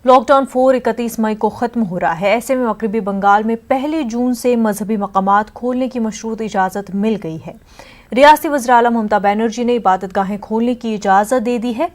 Lockdown 31 मई को खत्म हो रहा है। ऐसे में मगरबी बंगाल में 1 जून से मजहबी मकामात खोलने की मशरूत इजाजत मिल गई है। रियासती वज़ीर आला ममता बनर्जी ने इबादतगाहें खोलने की इजाजत दे दी है।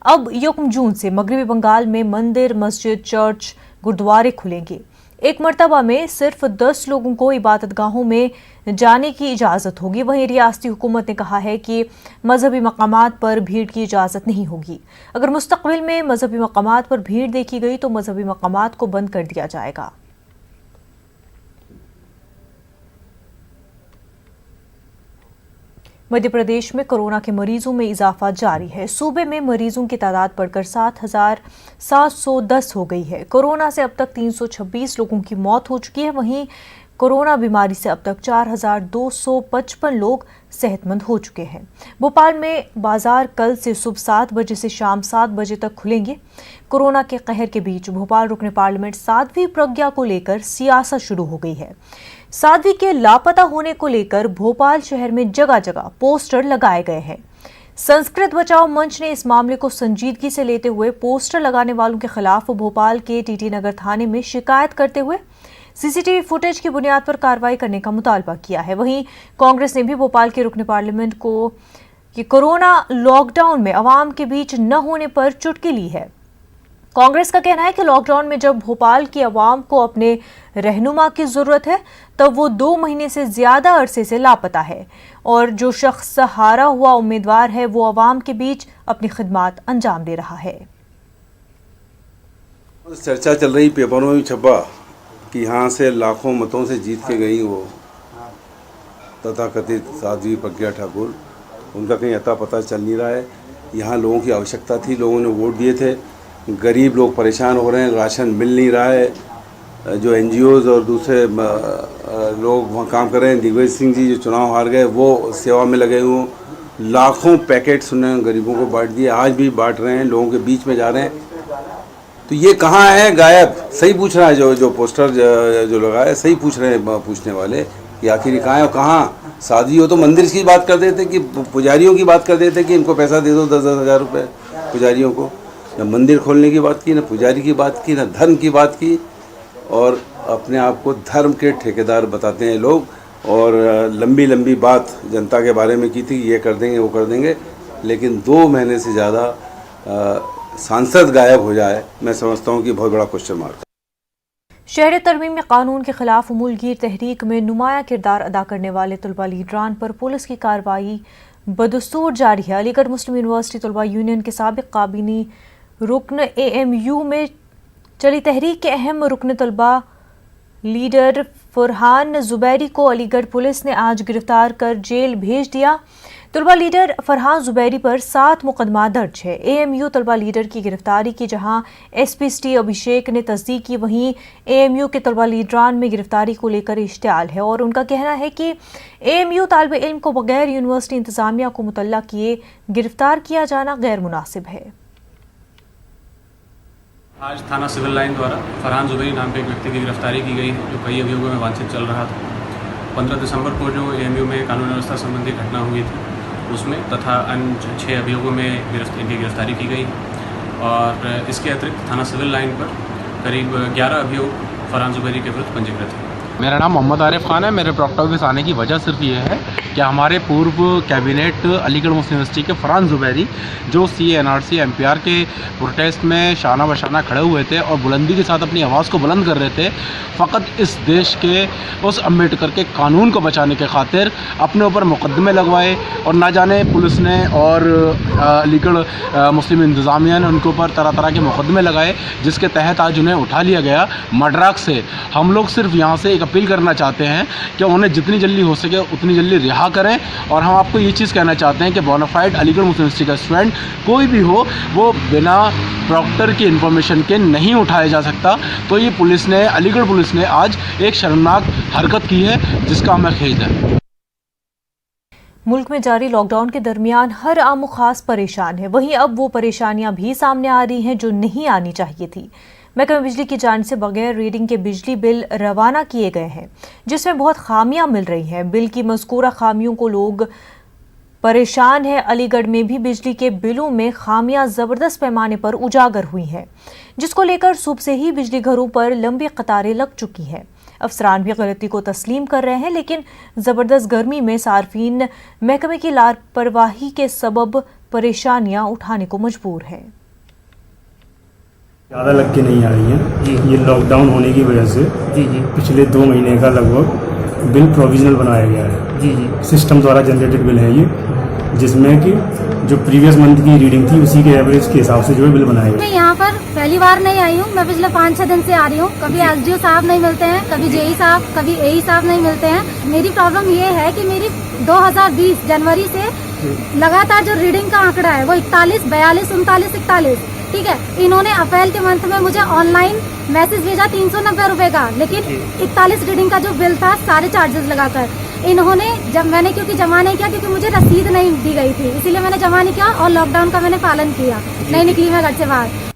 अब 1 जून से मगरबी बंगाल में मंदिर, मस्जिद, चर्च, गुरुद्वारे खुलेंगे। एक मरतबा में सिर्फ 10 लोगों को इबादतगाहों में जाने की इजाजत होगी। वहीं रियासती हुकूमत ने कहा है कि मजहबी मकामात पर भीड़ की इजाजत नहीं होगी। अगर मुस्तकबिल में मजहबी मकामात पर भीड़ देखी गई तो मजहबी मकामात को बंद कर दिया जाएगा। मध्य प्रदेश में कोरोना के मरीजों में इजाफा जारी है। सूबे में मरीजों की तादाद बढ़कर 7,710 हो गई है। कोरोना से अब तक 326 लोगों की मौत हो चुकी है। वहीं कोरोना बीमारी से अब तक 4,255 लोग सेहतमंद हो चुके हैं। भोपाल में बाजार कल से सुबह 7 बजे से शाम 7 बजे तक खुलेंगे। कोरोना के कहर के बीच भोपाल रुकने पार्लियामेंट साध्वी प्रज्ञा को लेकर सियासत शुरू हो गई है। साध्वी के लापता होने को लेकर भोपाल शहर में जगह जगह पोस्टर लगाए गए हैं। संस्कृत बचाओ मंच ने इस मामले को संजीदगी से लेते हुए पोस्टर लगाने वालों के खिलाफ भोपाल के टीटी नगर थाने में शिकायत करते हुए सीसीटीवी फुटेज की बुनियाद पर कार्रवाई करने का मुतालबा किया है। वहीं कांग्रेस ने भी भोपाल के रुकने पार्लियामेंट को कि कोरोना लॉकडाउन में अवाम के बीच न होने पर चुटकी ली है। कांग्रेस का कहना है कि लॉकडाउन में जब भोपाल की अवाम को अपने रहनुमा की जरूरत है तब वो 2 महीने से ज्यादा अरसे से लापता है और जो शख्स हारा हुआ उम्मीदवार है वो अवाम के बीच अपनी खिदमत अंजाम दे रहा है। चर्चा चल रही, पेपरों में छपा कि यहाँ से लाखों मतों से जीत के गई वो तथाकथित साध्वी प्रज्ञा ठाकुर, उनका कहीं अता पता चल नहीं रहा है। यहाँ लोगों की आवश्यकता थी, लोगों ने वोट दिए थे। गरीब लोग परेशान हो रहे हैं, राशन मिल नहीं रहा है। जो एनजीओज और दूसरे लोग वहाँ काम कर रहे हैं, दिग्विजय सिंह जी जो चुनाव हार गए वो सेवा में लगे हुए, लाखों पैकेट्स उन्होंने गरीबों को बांट दिए, आज भी बांट रहे हैं, लोगों के बीच में जा रहे हैं। तो ये कहाँ है गायब? सही पूछ रहा है जो पोस्टर जो लगा है, सही पूछ रहे हैं पूछने वाले कि आखिर कहाँ है और कहाँ। साध्वी हो तो मंदिर की बात कर देते कि पुजारियों की बात कर देते कि इनको पैसा दे दो 10-10 हज़ार रुपये पुजारियों को। न मंदिर खोलने की बात की, न पुजारी की बात की, न धर्म की बात की, और अपने आप को धर्म के ठेकेदार बताते हैं लोग। और लंबी लंबी बात जनता के बारे में की थी, ये कर देंगे वो कर देंगे, लेकिन 2 महीने से ज़्यादा सांसद गायब हो जाए, मैं समझता हूँ कि बहुत बड़ा क्वेश्चन मार्क। शहरी तरमीमी कानून के खिलाफ मुल्कगीर तहरीक में नुमाया किरदार अदा करने वाले तलबा लीडरान पर पुलिस की कार्रवाई बदस्तूर जारी है। अलीगढ़ मुस्लिम यूनिवर्सिटी तलबा यूनियन के साबिक काबीनी रुकन AMU में चली तहरीक के अहम रुकन तलबा लीडर फरहान जुबैरी को अलीगढ़ पुलिस ने आज गिरफ्तार कर जेल भेज दिया। तलबा लीडर फरहान जुबैरी पर 7 मुकदमा दर्ज है। AMU तलबा लीडर की गिरफ्तारी की जहां SP अभिषेक ने तस्दीक की, वहीं AMU के तलबा लीडरान में गिरफ्तारी को लेकर इश्तियाल है और उनका कहना है कि AMU तालिब इल्म को बगैर यूनिवर्सिटी इंतजामिया को मुतल्ला किए गिरफ्तार किया जाना गैर मुनासिब है। आज थाना सिविल लाइन द्वारा फरहान जुबैरी नाम के एक व्यक्ति की गिरफ्तारी की गई है जो कई अभियोगों में वांछित चल रहा था। 15 दिसंबर को जो AMU में कानून व्यवस्था संबंधी घटना हुई थी उसमें तथा अन्य 6 अभियोगों में इनकी गिरफ्तारी की गई और इसके अतिरिक्त थाना सिविल लाइन पर करीब 11 अभियोग फरहान जुबैरी के विरुद्ध पंजीकृत हैं। मेरा नाम मोहम्मद आरिफ खान है। मेरे प्रॉक्टर ऑफिस आने की वजह सिर्फ ये है कि हमारे पूर्व कैबिनेट अलीगढ़ मुस्लिम यूनिवर्सिटी के फरहान जुबैरी जो CA NRC MPR के प्रोटेस्ट में शाना बशाना खड़े हुए थे और बुलंदी के साथ अपनी आवाज़ को बुलंद कर रहे थे, फ़कत इस देश के उस अम्बेडकर के कानून को बचाने के खातिर अपने ऊपर मुकदमे लगवाए और ना जाने पुलिस ने और अलीगढ़ मुस्लिम इंतज़ामिया ने उनके ऊपर तरह तरह के मुकदमे लगाए, जिसके तहत आज उन्हें उठा लिया गया मड्राक से। हम लोग सिर्फ यहाँ से एक अपील करना चाहते हैं कि उन्हें जितनी जल्दी हो सके उतनी जल्दी रिहा करें। और हम आपको ये चीज़ कहना चाहते हैं कि बोनाफाइड अलीगढ़ मुस्लिम यूनिवर्सिटी का स्टूडेंट कोई भी हो वो बिना प्रॉक्टर की इन्फॉर्मेशन के नहीं उठाया जा सकता। तो ये पुलिस ने, अलीगढ़ पुलिस ने आज एक शर्मनाक हरकत की है जिसका हमें खेद है। मुल्क में जारी लॉकडाउन के दरमियान हर आम खास परेशान है। वहीं अब वो परेशानियां भी सामने आ रही हैं जो नहीं आनी चाहिए थी। महकमा बिजली की जानिब से बगैर रीडिंग के बिजली बिल रवाना किए गए हैं जिसमें बहुत खामियां मिल रही हैं। बिल की मज़कूरा खामियों को लोग परेशान है। अलीगढ़ में भी बिजली के बिलों में खामियां जबरदस्त पैमाने पर उजागर हुई हैं, जिसको लेकर सुबह से ही बिजली घरों पर लंबी कतारें लग चुकी हैं। अफसरान भी गलती को तस्लीम कर रहे हैं, लेकिन जबरदस्त गर्मी में सार्फिन महकमे की लापरवाही के सबब परेशानियां उठाने को मजबूर है। ज़्यादा लग के नहीं आ रही हैं जी। ये लॉकडाउन होने की वजह से जी पिछले 2 महीने का लगभग बिल प्रोविजनल बनाया गया है जी। सिस्टम द्वारा जनरेटेड बिल है ये, जिसमें कि जो प्रीवियस मंथ की रीडिंग थी उसी के एवरेज के हिसाब से जो है बिल बनाया गया। मैं यहाँ पर पहली बार नहीं आई हूँ, मैं पिछले 5-6 दिन से आ रही हूँ। कभी एसडीओ साहब नहीं मिलते हैं, कभी जेई साहब, कभी एई साहब नहीं मिलते हैं। मेरी प्रॉब्लम ये है कि मेरी 2020 जनवरी से लगातार जो रीडिंग का आंकड़ा है वो 41, 42, 39, 41, ठीक है। इन्होंने अप्रैल के मंथ में मुझे ऑनलाइन मैसेज भेजा 390 रुपए का, लेकिन 41 रीडिंग का जो बिल था सारे चार्जेस लगाकर इन्होंने, जब मैंने क्योंकि जमा नहीं किया, क्योंकि मुझे रसीद नहीं दी गई थी, इसीलिए मैंने जमा नहीं किया और लॉकडाउन का मैंने पालन किया, नहीं निकली मैं घर से बाहर।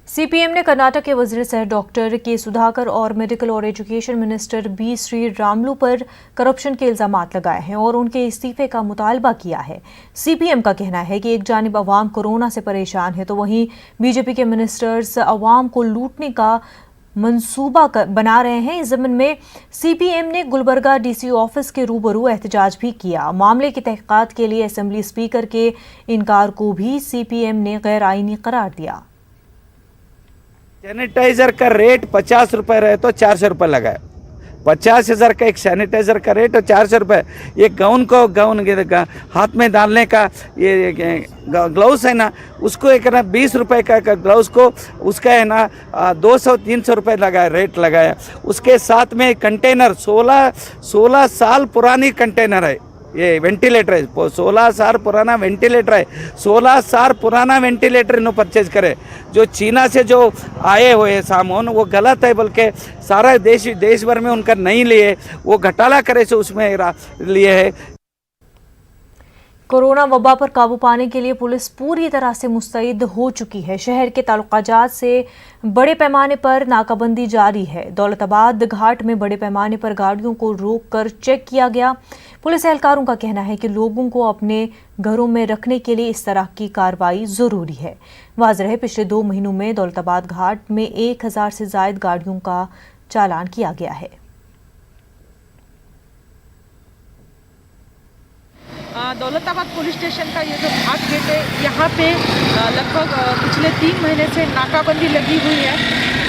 सीपीएम ने कर्नाटक के वजीर सेहत डॉक्टर के सुधाकर और मेडिकल और एजुकेशन मिनिस्टर बी श्रीरामुलु पर करप्शन के इल्जामात लगाए हैं और उनके इस्तीफे का मुतालबा किया है। सीपीएम का कहना है कि एक जानिब अवाम कोरोना से परेशान है, तो वहीं बीजेपी के मिनिस्टर्स अवाम को लूटने का मंसूबा बना रहे हैं। इस ज़मीन में सीपीएम ने गुलबर्गा डीसी ऑफिस के रूबरू एहतजाज भी किया। मामले की तहकीकात के लिए असेंबली स्पीकर के इनकार को भी सीपीएम ने गैर आईनी करार दिया। सैनिटाइजर का रेट 50 रुपए रहे तो 400 रुपए लगाए। 50,000 का एक सैनिटाइजर का रेट और 400 रुपए। ये गाउन हाथ में डालने का ये ग्लव्स है ना, उसको एक ना 20 रुपए का ग्लव्स को उसका है ना 200-300 रुपए लगाया, रेट लगाया। उसके साथ में कंटेनर 16 साल पुरानी कंटेनर है, ये वेंटिलेटर है, 16 साल पुराना वेंटिलेटर है। 16 साल पुराना वेंटिलेटर इन्हों परचेज करे। जो चीना से जो आए हुए सामान वो गलत है, बल्कि सारा देश भर में उनका नहीं लिए, वो घोटाला करे से उसमें लिए है। कोरोना वबा पर काबू पाने के लिए पुलिस पूरी तरह से मुस्तैद हो चुकी है। शहर के ताल्लुकात से बड़े पैमाने पर नाकाबंदी जारी है। दौलताबाद घाट में बड़े पैमाने पर गाड़ियों को रोककर चेक किया गया। पुलिस एहलकारों का कहना है कि लोगों को अपने घरों में रखने के लिए इस तरह की कार्रवाई जरूरी है। वाज़ेह है, पिछले 2 महीनों में दौलताबाद घाट में 1000 से ज़ायद गाड़ियों का चालान किया गया है। दौलताबाद पुलिस स्टेशन का ये जो घाट गेट है, यहाँ पे लगभग पिछले 3 महीने से नाकाबंदी लगी हुई है।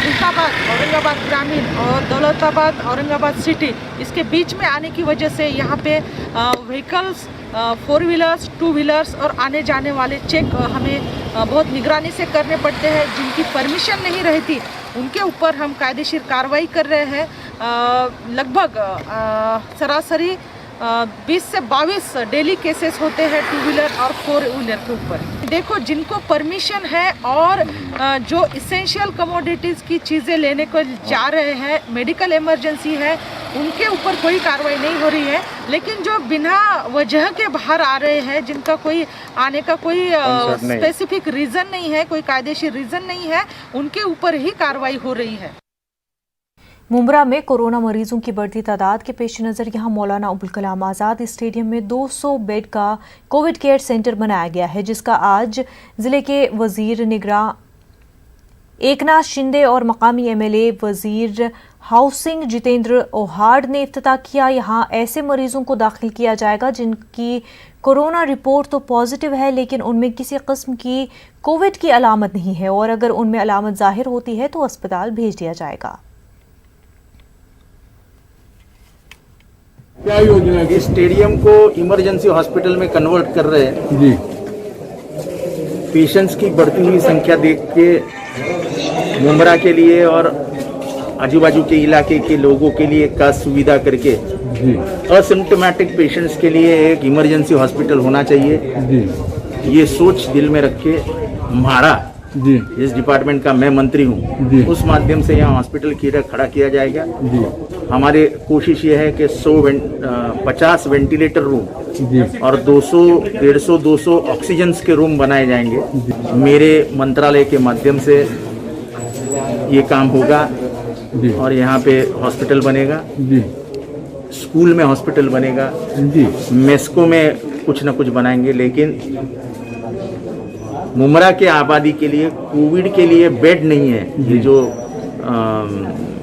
उस्ताबाद, औरंगाबाद ग्रामीण और दौलताबाद औरंगाबाद सिटी, इसके बीच में आने की वजह से यहाँ पे व्हीकल्स, 4 व्हीलर्स, 2 व्हीलर्स और आने जाने वाले चेक हमें बहुत निगरानी से करने पड़ते हैं। जिनकी परमिशन नहीं रहती उनके ऊपर हम कायदेशीर कार्रवाई कर रहे हैं। लगभग सरासरी 20 से 22 डेली केसेस होते हैं 2 व्हीलर और 4 व्हीलर के ऊपर। देखो, जिनको परमिशन है और जो इसेंशियल कमोडिटीज़ की चीज़ें लेने को जा रहे हैं, मेडिकल इमरजेंसी है, उनके ऊपर कोई कार्रवाई नहीं हो रही है। लेकिन जो बिना वजह के बाहर आ रहे हैं, जिनका कोई आने का कोई स्पेसिफिक रीज़न नहीं है, कोई कायदेशीर रीज़न नहीं है, उनके ऊपर ही कार्रवाई हो रही है। मुंब्रा में कोरोना मरीजों की बढ़ती तादाद के पेश नज़र यहां मौलाना अबुल कलाम आज़ाद स्टेडियम में 200 बेड का कोविड केयर सेंटर बनाया गया है, जिसका आज जिले के वजीर निगरां एकनाथ शिंदे और मकामी एमएलए वजीर हाउसिंग जितेंद्र ओहाड ने इफ्तिताह किया। यहां ऐसे मरीजों को दाखिल किया जाएगा जिनकी कोरोना रिपोर्ट तो पॉजिटिव है, लेकिन उनमें किसी किस्म की कोविड की अलामत नहीं है, और अगर उनमें अलामत जाहिर होती है तो अस्पताल भेज दिया जाएगा। क्या योजना है? स्टेडियम को इमरजेंसी हॉस्पिटल में कन्वर्ट कर रहे हैं जी। पेशेंट्स की बढ़ती हुई संख्या देख के मुंब्रा के लिए और आजू बाजू के इलाके के लोगों के लिए का सुविधा करके असिम्टोमेटिक पेशेंट्स के लिए एक इमरजेंसी हॉस्पिटल होना चाहिए जी। ये सोच दिल में रख के म्हाड़ा जी, इस डिपार्टमेंट का मैं मंत्री हूँ, उस माध्यम से यहाँ हॉस्पिटल खड़ा किया जाएगा जी। हमारी कोशिश ये है कि 50 वेंटिलेटर रूम और 200 ऑक्सीजन के रूम बनाए जाएंगे। मेरे मंत्रालय के माध्यम से ये काम होगा और यहाँ पे हॉस्पिटल बनेगा जी। स्कूल में हॉस्पिटल बनेगा जी, मेस्को में कुछ ना कुछ बनाएंगे, लेकिन मुमरा के आबादी के लिए कोविड के लिए बेड नहीं है। ये जो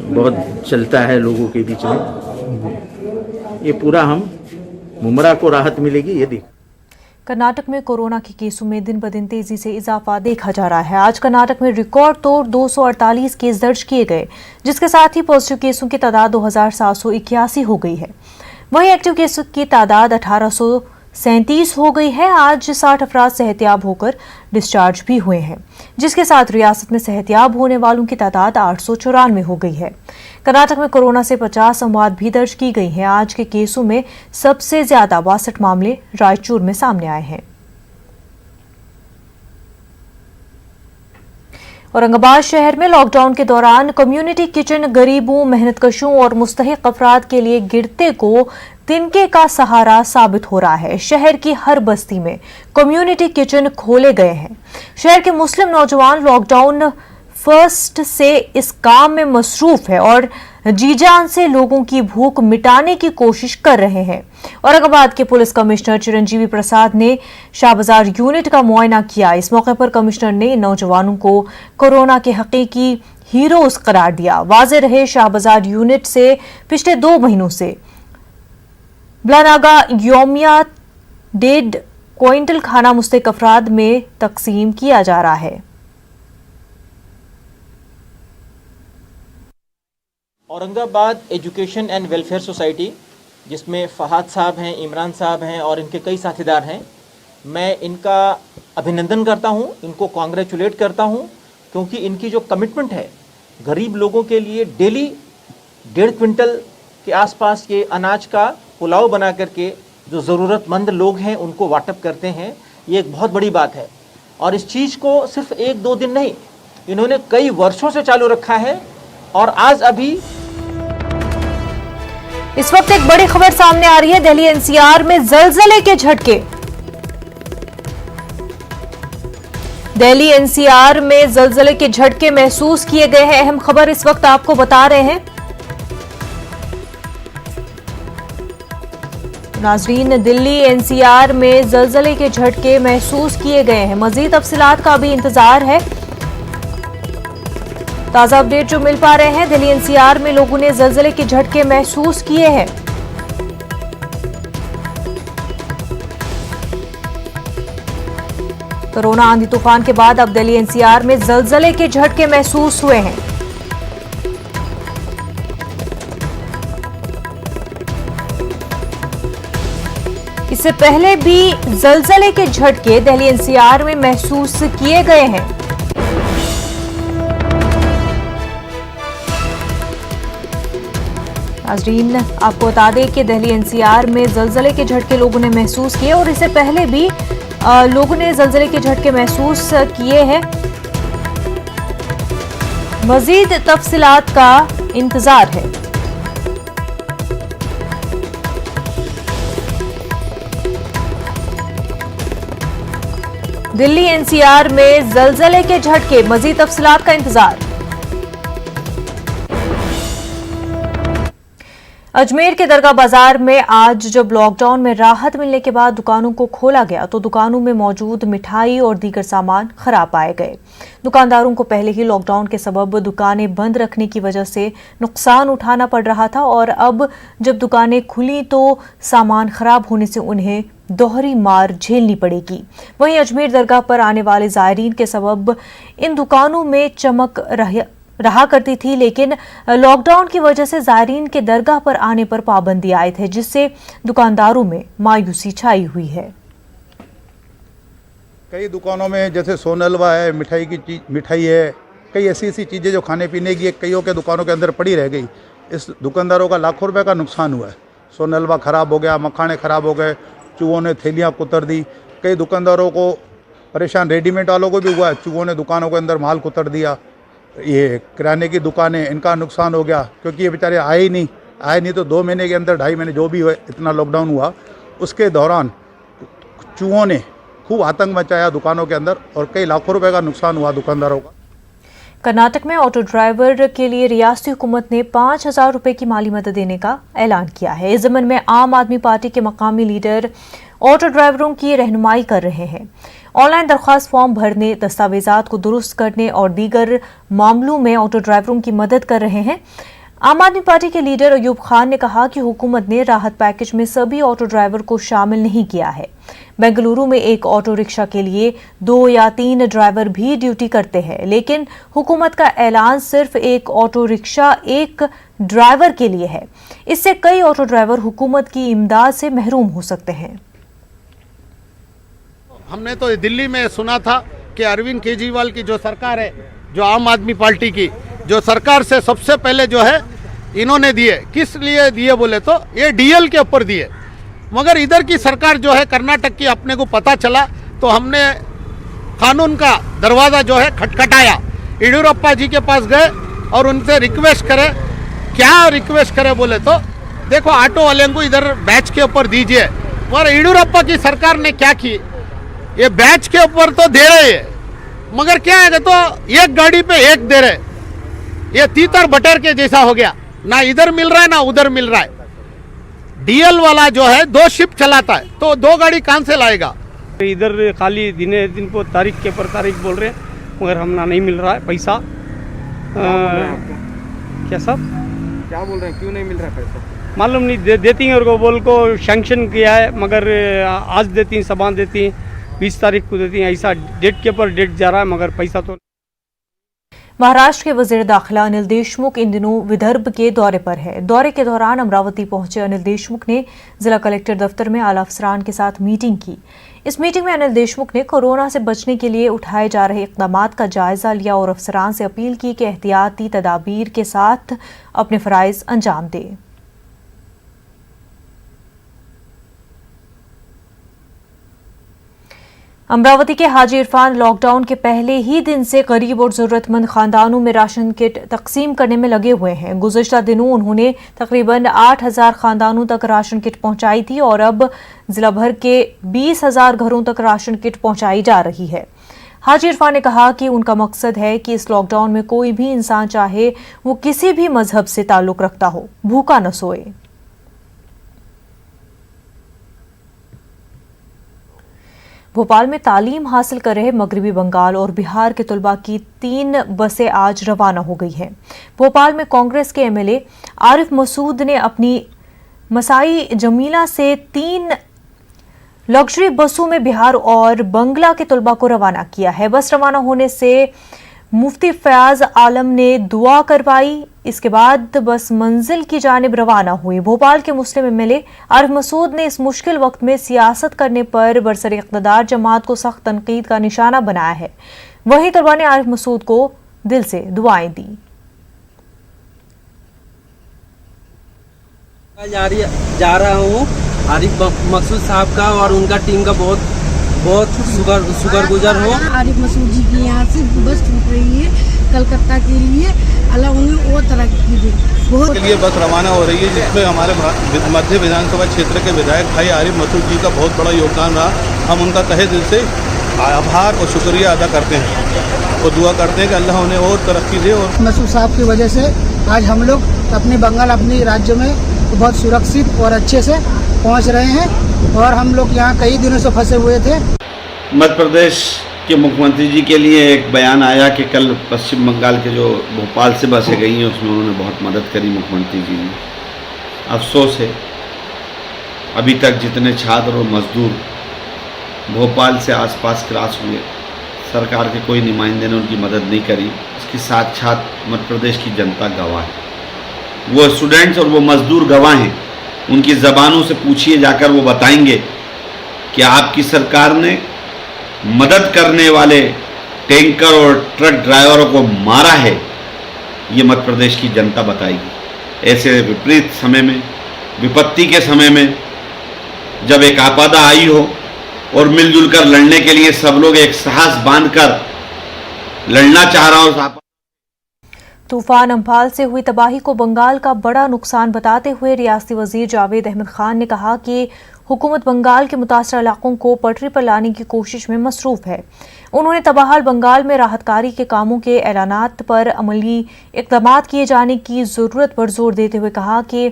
बहुत चलता है लोगों के बीच में, ये पूरा हम मुमरा को राहत मिलेगी ये देख। कर्नाटक में कोरोना के केसों में दिन ब दिन तेजी से इजाफा देखा जा रहा है। आज कर्नाटक में रिकॉर्ड तोड़ 248 केस दर्ज किए गए, जिसके साथ ही पॉजिटिव केसों की तादाद 2781 हो गई है। वहीं एक्टिव केसों की तादाद 1837 हो गई है। आज 60 अफराद सेहतयाब होकर डिस्चार्ज भी हुए हैं, जिसके साथ रियासत में सेहतयाब होने वालों की तादाद 894 हो गई है। कर्नाटक में कोरोना से 50 अमवात भी दर्ज की गई हैं। आज के केसों में सबसे ज्यादा 62 मामले रायचूर में सामने आए हैं। औरंगाबाद शहर में लॉकडाउन के दौरान कम्युनिटी किचन गरीबों, मेहनतकशों और मुस्तहिक अफराद के लिए गिरते को तिनके का सहारा साबित हो रहा है। शहर की हर बस्ती में कम्युनिटी किचन खोले गए हैं। शहर के मुस्लिम नौजवान लॉकडाउन फर्स्ट से इस काम में मसरूफ है और जी जान से लोगों की भूख मिटाने की कोशिश कर रहे हैं। औरंगाबाद के पुलिस कमिश्नर चिरंजीवी प्रसाद ने शाहबाजार यूनिट का मुआयना किया। इस मौके पर कमिश्नर ने इन नौजवानों को कोरोना के हकीकी हीरोज करार दिया। वाज़ेह रहे, शाहबाजार यूनिट से पिछले 2 महीनों से ब्लानागा योमिया 1.5 क्विंटल खाना मुस्तहिक अफराद में तकसीम किया जा रहा है। Aurangabad education and welfare society, जिसमें फ़हाद साहब हैं, इमरान साहब हैं और इनके कई साथीदार हैं, मैं इनका अभिनंदन करता हूं, इनको कॉन्ग्रेचुलेट करता हूं, क्योंकि इनकी जो कमिटमेंट है गरीब लोगों के लिए डेली 1.5 क्विंटल के आसपास के अनाज का पुलाव बना करके जो ज़रूरतमंद लोग हैं उनको वाटप करते हैं, ये एक बहुत बड़ी बात है। और इस चीज़ को सिर्फ 1-2 दिन नहीं, इन्होंने कई वर्षों से चालू रखा है। और आज अभी इस वक्त एक बड़ी खबर सामने आ रही है। दिल्ली एनसीआर में जलजले के झटके। दिल्ली एनसीआर में जलजले के झटके महसूस किए गए हैं। अहम खबर इस वक्त आपको बता रहे हैं। नाजरीन, दिल्ली एनसीआर में जलजले के झटके महसूस किए गए हैं। मजीद तफसीलात का भी इंतजार है। ताजा अपडेट जो मिल पा रहे हैं, दिल्ली एनसीआर में लोगों ने जलजले के झटके महसूस किए हैं। कोरोना आंधी तूफान के बाद अब दिल्ली एनसीआर में जलजले के झटके महसूस हुए हैं। इससे पहले भी जलजले के झटके दिल्ली एनसीआर में महसूस किए गए हैं। नाज़रीन, आपको बता दें कि दिल्ली एनसीआर में जलजले के झटके लोगों ने महसूस किए और इससे पहले भी लोगों ने जलजले के झटके महसूस किए हैं। मजीद तफसीलात का इंतजार है। दिल्ली एनसीआर में जलजले के झटके, मजीद तफसीलात का इंतजार। अजमेर के दरगाह बाजार में आज जब लॉकडाउन में राहत मिलने के बाद दुकानों को खोला गया तो दुकानों में मौजूद मिठाई और दीगर सामान खराब पाए गए। दुकानदारों को पहले ही लॉकडाउन के सबब दुकानें बंद रखने की वजह से नुकसान उठाना पड़ रहा था और अब जब दुकानें खुली तो सामान खराब होने से उन्हें दोहरी मार झेलनी पड़ेगी। वहीं अजमेर दरगाह पर आने वाले ज़ायरीन के सबब इन दुकानों में चमक रहा करती थी, लेकिन लॉकडाउन की वजह से ज़ायरीन के दरगाह पर आने पर पाबंदी आयद है, जिससे दुकानदारों में मायूसी छाई हुई है। कई दुकानों में जैसे सोनलवा है, मिठाई है, कई ऐसी चीज़ें जो खाने पीने की कईयों के दुकानों के अंदर पड़ी रह गई। इस दुकानदारों का लाखों रुपए का नुकसान हुआ है। सोनलवा ख़राब हो गया, मखाने ख़राब हो गए, चूहों ने थैलियाँ कुतर दी। कई दुकानदारों को परेशान, रेडीमेड वालों को भी हुआ है, चूहों ने दुकानों के अंदर माल कुतर दिया। ये किराने की दुकानें, इनका नुकसान हो गया क्योंकि ये बेचारे आए नहीं तो 2 महीने के अंदर 2.5 महीने जो भी हुए इतना लॉकडाउन हुआ, उसके दौरान चूहों ने खूब आतंक मचाया दुकानों के अंदर और कई लाखों रुपए का नुकसान हुआ दुकानदारों का। कर्नाटक में ऑटो ड्राइवर के लिए रियासती हुकूमत ने 5,000 रुपए की माली मदद देने का ऐलान किया है। इस ज़मन में आम आदमी पार्टी के मकामी लीडर ऑटो ड्राइवरों की रहनुमाई कर रहे हैं। ऑनलाइन दरख्वास्त फॉर्म भरने, दस्तावेजात को दुरुस्त करने और दीगर मामलों में ऑटो ड्राइवरों की मदद कर रहे हैं। आम आदमी पार्टी के लीडर अयूब खान ने कहा कि हुकूमत ने राहत पैकेज में सभी ऑटो ड्राइवर को शामिल नहीं किया है। बेंगलुरु में एक ऑटो रिक्शा के लिए 2 या 3 ड्राइवर भी ड्यूटी करते हैं, लेकिन हुकूमत का ऐलान सिर्फ एक ऑटो रिक्शा एक ड्राइवर के लिए है। इससे कई ऑटो ड्राइवर हुकूमत की इमदाद से महरूम हो सकते हैं। हमने तो दिल्ली में सुना था कि अरविंद केजरीवाल की जो सरकार है, जो आम आदमी पार्टी की जो सरकार से सबसे पहले जो है इन्होंने दिए, किस लिए दिए बोले तो ये डीएल के ऊपर दिए। मगर इधर की सरकार जो है कर्नाटक की, अपने को पता चला तो हमने कानून का दरवाज़ा जो है खटखटाया। येडियुरप्पा जी के पास गए और उनसे रिक्वेस्ट करे। क्या रिक्वेस्ट करे बोले तो देखो ऑटो वाले को इधर बैच के ऊपर दीजिए। मगर येडियुरप्पा की सरकार ने क्या की, ये बैच के ऊपर तो दे रहे हैं, मगर क्या है तो एक गाड़ी पे एक दे रहे। ये तीतर बटर के जैसा हो गया, ना इधर मिल रहा है ना उधर मिल रहा है। डीएल वाला जो है 2 शिफ्ट चलाता है तो 2 गाड़ी कहां से लाएगा। इधर खाली दिन को तारीख के पर तारीख बोल रहे हैं, मगर हमना नहीं मिल रहा है पैसा। क्या सब क्या बोल रहे हैं, क्यों नहीं मिल रहा है पैसा? मालूम नहीं, देती हैं और को बोल को सैंक्शन किया है, मगर आज देती हैं, सबान देती हैं, 20 तारीख को देती हैं। ऐसा डेट के ऊपर डेट जा रहा है, मगर पैसा तो। महाराष्ट्र के वजीर दाखिला अनिल देशमुख इन दिनों विदर्भ के दौरे पर है। दौरे के दौरान अमरावती पहुंचे अनिल देशमुख ने जिला कलेक्टर दफ्तर में आला अफसरान के साथ मीटिंग की। इस मीटिंग में अनिल देशमुख ने कोरोना से बचने के लिए उठाए जा रहे इक़दामात का जायजा लिया और अफसरान से अपील की कि एहतियाती तदाबीर के साथ अपने फ़राइज़ अंजाम दें। अमरावती के हाजी इरफान लॉकडाउन के पहले ही दिन से गरीब और ज़रूरतमंद खानदानों में राशन किट तकसीम करने में लगे हुए हैं। गुज़िश्ता दिनों उन्होंने तकरीबन 8,000 खानदानों तक राशन किट पहुंचाई थी और अब जिला भर के 20,000 घरों तक राशन किट पहुंचाई जा रही है। हाजी इरफान ने कहा कि उनका मकसद है कि इस लॉकडाउन में कोई भी इंसान, चाहे वो किसी भी मजहब से ताल्लुक़ रखता हो, भूखा न सोए। भोपाल में तालीम हासिल कर रहे मगरबी बंगाल और बिहार के तलबा की 3 बसें आज रवाना हो गई हैं। भोपाल में कांग्रेस के एमएलए आरिफ मसूद ने अपनी मसाई जमीला से 3 लग्जरी बसों में बिहार और बंगला के तलबा को रवाना किया है। बस रवाना होने से मुफ्ती फयाज आलम ने दुआ करवाई। इसके बाद बस मंजिल की जानिब रवाना हुई। भोपाल के मुस्लिम एमएलए आरिफ मसूद ने इस मुश्किल वक्त में सियासत करने पर बरसर इक़्तिदार जमात को सख्त तनकीद का निशाना बनाया है। वहीं तलबा ने आरिफ मसूद को दिल से दुआएं दी। जा रहा हूँ आरिफ मसूद साहब का और उनका टीम का बहुत शुक्रगुजार हो। आरिफ मसूद जी की यहाँ से बस छूट रही है कलकत्ता के लिए, अल्लाह उन्हें और तरक्की दे। बहुत के लिए बस रवाना हो रही है, जिसमें हमारे मध्य विधानसभा क्षेत्र के विधायक भाई आरिफ मसूद जी का बहुत बड़ा योगदान रहा। हम उनका तहे दिल से आभार और शुक्रिया अदा करते हैं और दुआ करते हैं कि अल्लाह उन्हें और तरक्की दे। और मसूद साहब की वजह से आज हम लोग अपने बंगाल, अपने राज्य में बहुत सुरक्षित और अच्छे से पहुँच रहे हैं और हम लोग यहाँ कई दिनों से फंसे हुए थे। मध्य प्रदेश के मुख्यमंत्री जी के लिए एक बयान आया कि कल पश्चिम बंगाल के जो भोपाल से बसें गई हैं उसमें उन्होंने बहुत मदद करी मुख्यमंत्री जी ने। अफसोस है अभी तक जितने छात्र और मजदूर भोपाल से आसपास क्रॉस हुए, सरकार के कोई नुमाइंदे ने उनकी मदद नहीं करी। इसकी साक्षात मध्य प्रदेश की जनता गवाह है। वो स्टूडेंट्स और वो मजदूर गवाह हैं। उनकी ज़बानों से पूछिए जाकर, वो बताएंगे कि आपकी सरकार ने मदद करने वाले टैंकर और ट्रक ड्राइवरों को मारा है। ये मध्य प्रदेश की जनता बताएगी। ऐसे विपरीत समय में, विपत्ति के समय में, जब एक आपदा आई हो और मिलजुल कर लड़ने के लिए सब लोग एक साहस बांधकर लड़ना चाह रहा हो। तूफान अम्फान से हुई तबाही को बंगाल का बड़ा नुकसान बताते हुए रियासती वजीर जावेद अहमद खान ने कहा कि हुकूमत बंगाल के मुतासर इलाकों को पटरी पर लाने की कोशिश में मसरूफ है। उन्होंने तबाहाल बंगाल में राहतकारी के कामों के ऐलानात पर अमली इक़दाम किए जाने की ज़रूरत पर जोर देते हुए कहा कि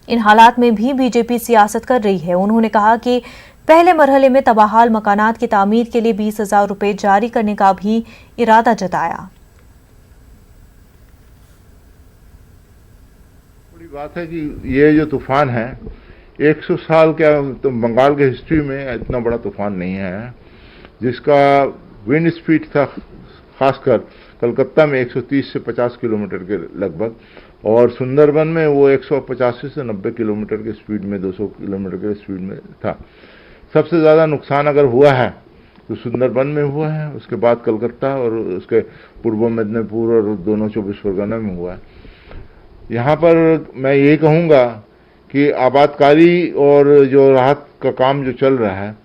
इन हालात में भी बीजेपी सियासत कर रही है। उन्होंने कहा कि पहले मरहले में तबाहाल मकानात की तामीर के लिए 20,000 रुपये जारी करने का भी इरादा जताया। बड़ी बात है कि ये जो तूफान है 100 साल का तो बंगाल के हिस्ट्री में इतना बड़ा तूफान नहीं है, जिसका विंड स्पीड था खासकर कलकत्ता में 130 से 50 किलोमीटर के लगभग, और सुंदरबन में वो 185 से 90 किलोमीटर के स्पीड में 200 किलोमीटर के स्पीड में था। सबसे ज़्यादा नुकसान अगर हुआ है तो सुंदरबन में हुआ है, उसके बाद कलकत्ता और उसके पूर्व मेदिनीपुर और दोनों 24 परगना में हुआ है। यहाँ पर मैं ये कहूँगा कि आबादकारी और जो राहत का काम जो चल रहा है,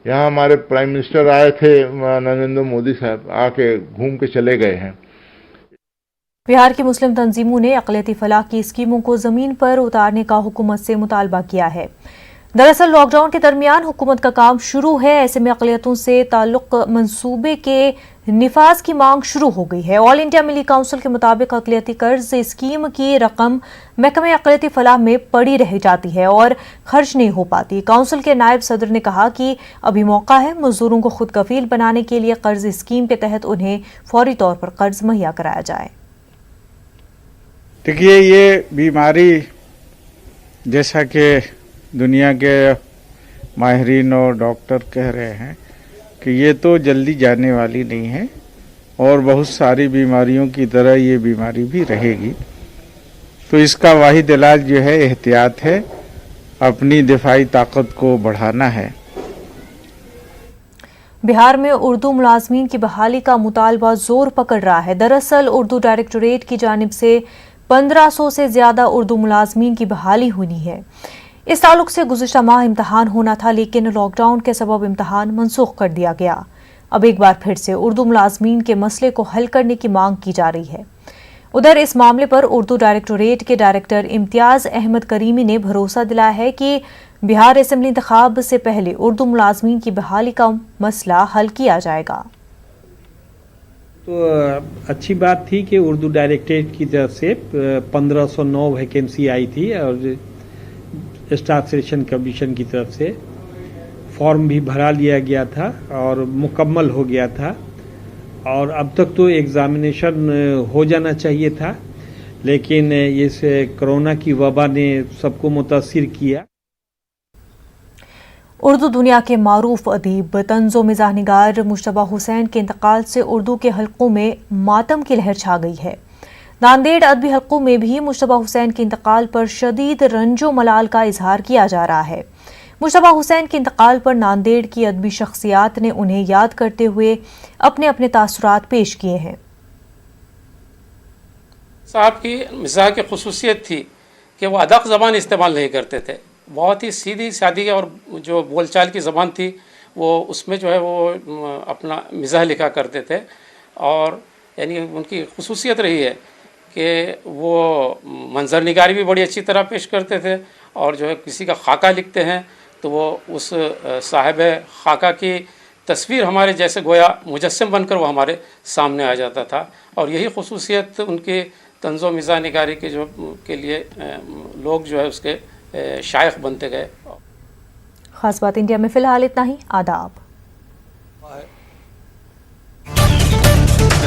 यहाँ हमारे प्राइम मिनिस्टर आए थे नरेंद्र मोदी साहब, आके घूम के चले गए हैं। बिहार की मुस्लिम तंजीमों ने अक़लियती फलाह की स्कीमों को ज़मीन पर उतारने का हुकूमत से मुतालबा किया है। दरअसल लॉकडाउन के दरमियान हुकूमत का काम शुरू है, ऐसे में अक़लियतों से ताल्लुक़ मंसूबे के निफाज की मांग शुरू हो गई है। ऑल इंडिया मिली काउंसिल के मुताबिक अक़लियती कर्ज स्कीम की रकम महकमे अक़लियती फलाह में पड़ी रह जाती है और खर्च नहीं हो पाती। काउंसिल के नायब सदर ने कहा कि अभी मौका है मजदूरों को खुद कफील बनाने के लिए कर्ज स्कीम के तहत उन्हें फौरी तौर पर कर्ज मुहैया कराया जाए। देखिए, ये बीमारी जैसा कि दुनिया के माहिरीन और डॉक्टर कह रहे हैं कि ये तो जल्दी जाने वाली नहीं है और बहुत सारी बीमारियों की तरह ये बीमारी भी रहेगी। तो इसका वाहिद इलाज जो है एहतियात है, अपनी दिफाई ताकत को बढ़ाना है। बिहार में उर्दू मुलाजमीन की बहाली का मुतालबा जोर पकड़ रहा है। दरअसल उर्दू डायरेक्टोरेट की जानिब से 1500 से ज्यादा उर्दू मुलाजमीन की बहाली होनी है। इस ताल्लुक से गुज़िश्ता माह इम्तहान होना था, लेकिन लॉकडाउन के सबब इम्तहान मनसूख कर दिया गया। अब एक बार फिर से उर्दू मुलाजमीन के मसले को हल करने की मांग की जा रही है। उधर इस मामले पर उर्दू डायरेक्टोरेट के डायरेक्टर इम्तियाज अहमद करीमी ने भरोसा दिलाया है कि बिहार असेंबली इंतखाब से पहले उर्दू मुलाजमीन की बहाली का मसला हल किया जाएगा। तो अच्छी बात थी कि उर्दू डायरेक्टरेट की तरफ से 1509 वैकेंसी आई थी और स्टाफ सिलेक्शन कमीशन की तरफ से फॉर्म भी भरा लिया गया था और मुकम्मल हो गया था, और अब तक तो एग्जामिनेशन हो जाना चाहिए था, लेकिन इस कोरोना की वबा ने सबको मुतासिर किया। उर्दू दुनिया के मारूफ अदीब तंज़ो मिज़ाह निगार मुश्तबा हुसैन के इंतकाल से उर्दू के हलकों में मातम की लहर छा गई है। नांदेड़ अदबी हलकों में भी मुश्तबा हुसैन के इंतकाल पर शदीद रंजो मलाल का इजहार किया जा रहा है। मुश्तबा हुसैन के इंतकाल पर नांदेड़ की अदबी शख्सियात ने उन्हें याद करते हुए अपने अपने तासुरात पेश किए हैं। साहब की मिजाज की खुसूसियत थी कि वो अदक ज़बान इस्तेमाल नहीं करते थे, बहुत ही सीधी सादी और जो बोलचाल की ज़बान थी वो उसमें जो है वो अपना मिजाज लिखा करते थे, और यानी उनकी खुसूसियत रही है कि वो मंजर निगारी भी बड़ी अच्छी तरह पेश करते थे, और जो है किसी का खाका लिखते हैं तो वो उस साहिब खाका की तस्वीर हमारे जैसे गोया मुजस्सम बनकर वो हमारे सामने आ जाता था, और यही खुसूसियत उनके तंज़ो मिज़ाह निगारी के जो के लिए लोग जो है उसके शायख बनते गए। खास बात इंडिया में फ़िलहाल इतना ही। आदाब।